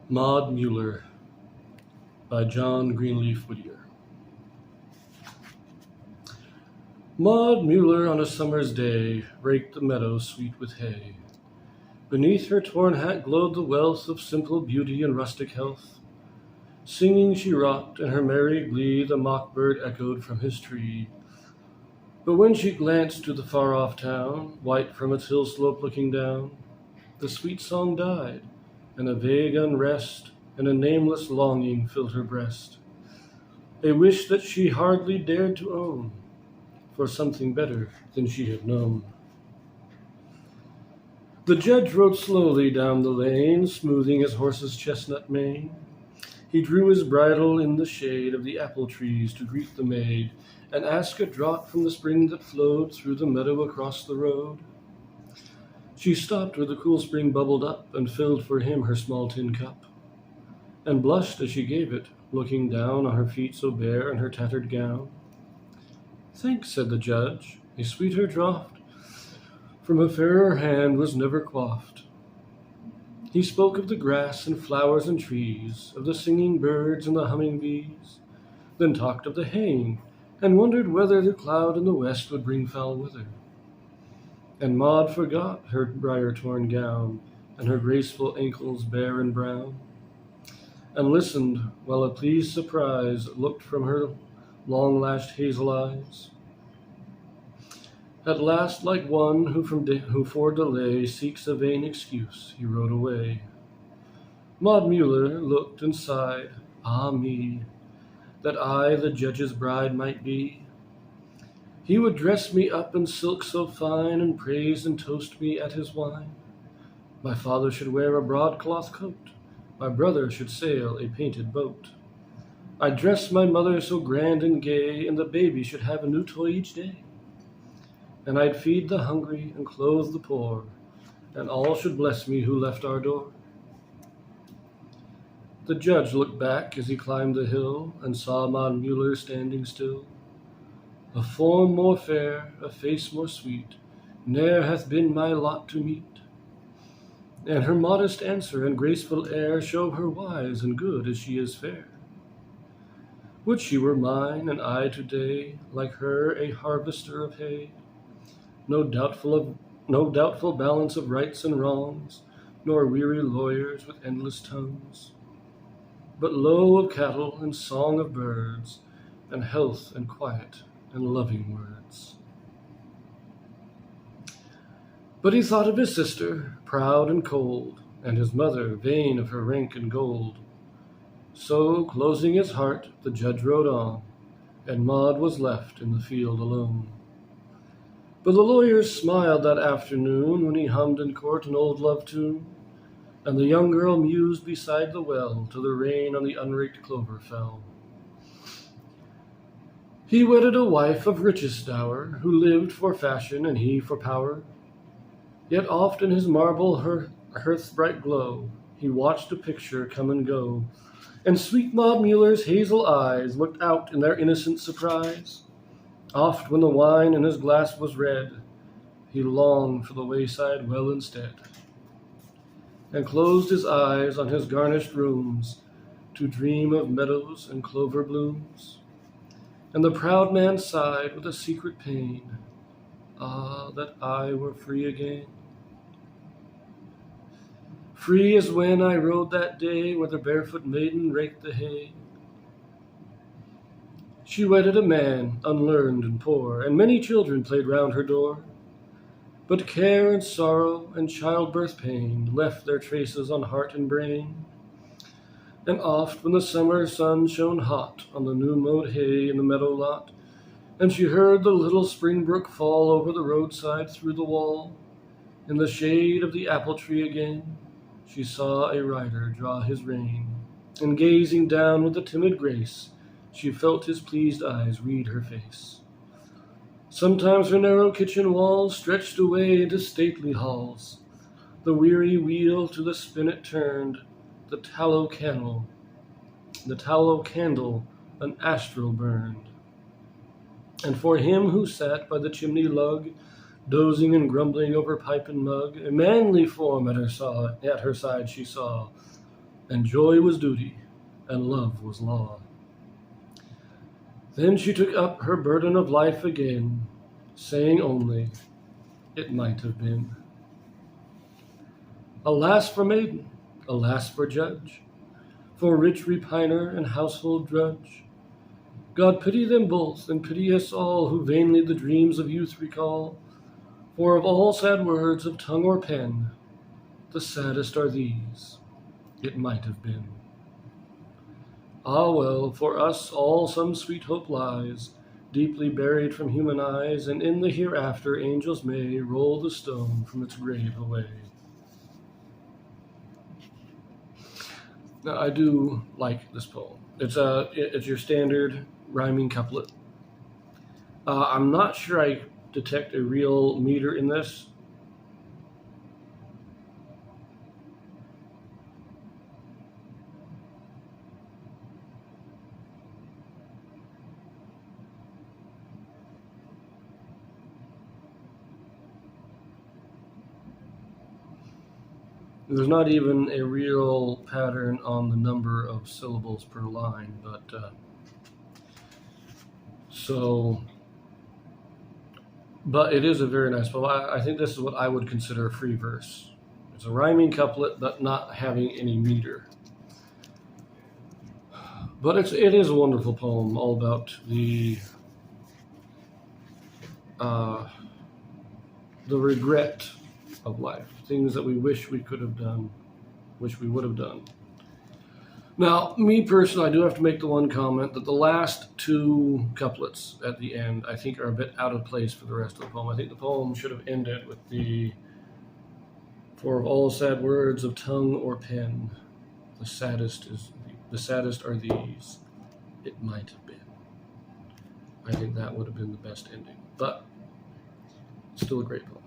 Maud Muller by John Greenleaf Whittier. Maud Muller on a summer's day raked the meadow sweet with hay. Beneath her torn hat glowed the wealth of simple beauty and rustic health. Singing she rocked, and her merry glee the mock-bird echoed from his tree. But when she glanced to the far-off town, white from its hill slope looking down, the sweet song died, and a vague unrest and a nameless longing filled her breast, a wish that she hardly dared to own, for something better than she had known. The judge rode slowly down the lane, smoothing his horse's chestnut mane. He drew his bridle in the shade of the apple trees to greet the maid, and ask a draught from the spring that flowed through the meadow across the road. She stopped where the cool spring bubbled up, and filled for him her small tin cup, and blushed as she gave it, looking down on her feet so bare and her tattered gown. "Thanks," said the judge, "a sweeter draught from a fairer hand was never quaffed." He spoke of the grass and flowers and trees, of the singing birds and the humming bees, then talked of the haying, and wondered whether the cloud in the west would bring foul weather. And Maud forgot her briar-torn gown and her graceful ankles bare and brown, and listened while a pleased surprise looked from her long-lashed hazel eyes. At last, like one who for delay seeks a vain excuse, he rode away. Maud Muller looked and sighed, "Ah me, that I the judge's bride might be! He would dress me up in silk so fine, and praise and toast me at his wine. My father should wear a broadcloth coat, my brother should sail a painted boat. I'd dress my mother so grand and gay, and the baby should have a new toy each day. And I'd feed the hungry and clothe the poor, and all should bless me who left our door." The judge looked back as he climbed the hill, and saw Maud Muller standing still. A form more fair, a face more sweet, ne'er hath been my lot to meet. And her modest answer and graceful air show her wise and good as she is fair. Would she were mine, and I today, like her, a harvester of hay, no doubtful balance of rights and wrongs, nor weary lawyers with endless tongues, but low of cattle and song of birds, and health and quiet and loving words. But he thought of his sister, proud and cold, and his mother, vain of her rank and gold. So, closing his heart, the judge rode on, and Maud was left in the field alone. But the lawyers smiled that afternoon when he hummed in court an old love tune, and the young girl mused beside the well till the rain on the unraked clover fell. He wedded a wife of richest dower, who lived for fashion and he for power. Yet oft in his marble hearth's bright glow he watched a picture come and go, and sweet Maud Muller's hazel eyes looked out in their innocent surprise. Oft when the wine in his glass was red, he longed for the wayside well instead, and closed his eyes on his garnished rooms to dream of meadows and clover blooms. And the proud man sighed with a secret pain, "Ah, that I were free again. Free as when I rode that day where the barefoot maiden raked the hay." She wedded a man unlearned and poor, and many children played round her door. But care and sorrow and childbirth pain left their traces on heart and brain. And oft when the summer sun shone hot on the new-mowed hay in the meadow lot, and she heard the little spring brook fall over the roadside through the wall, in the shade of the apple tree again, she saw a rider draw his rein, and gazing down with a timid grace, she felt his pleased eyes read her face. Sometimes her narrow kitchen walls stretched away into stately halls. The weary wheel to the spinnet turned, the tallow candle an astral burned. And for him who sat by the chimney lug, dozing and grumbling over pipe and mug. A manly form at her side she saw, and joy was duty, and love was law. Then she took up her burden of life again, saying only, it might have been. Alas for maiden, alas for judge, for rich repiner and household drudge. God pity them both, and pity us all who vainly the dreams of youth recall. For of all sad words of tongue or pen, the saddest are these, it might have been. Ah well, for us all some sweet hope lies, deeply buried from human eyes, and in the hereafter angels may roll the stone from its grave away. Now, I do like this poem. It's your standard rhyming couplet. I'm not sure I detect a real meter in this. There's not even a real pattern on the number of syllables per line, but but it is a very nice poem. I think this is what I would consider a free verse. It's a rhyming couplet, but not having any meter. But it is a wonderful poem, all about the regret of life, things that we wish we could have done, wish we would have done. Now, me personally, I do have to make the one comment that the last two couplets at the end, I think, are a bit out of place for the rest of the poem. I think the poem should have ended with for of all sad words of tongue or pen, the saddest are these, it might have been. I think that would have been the best ending, but still a great poem.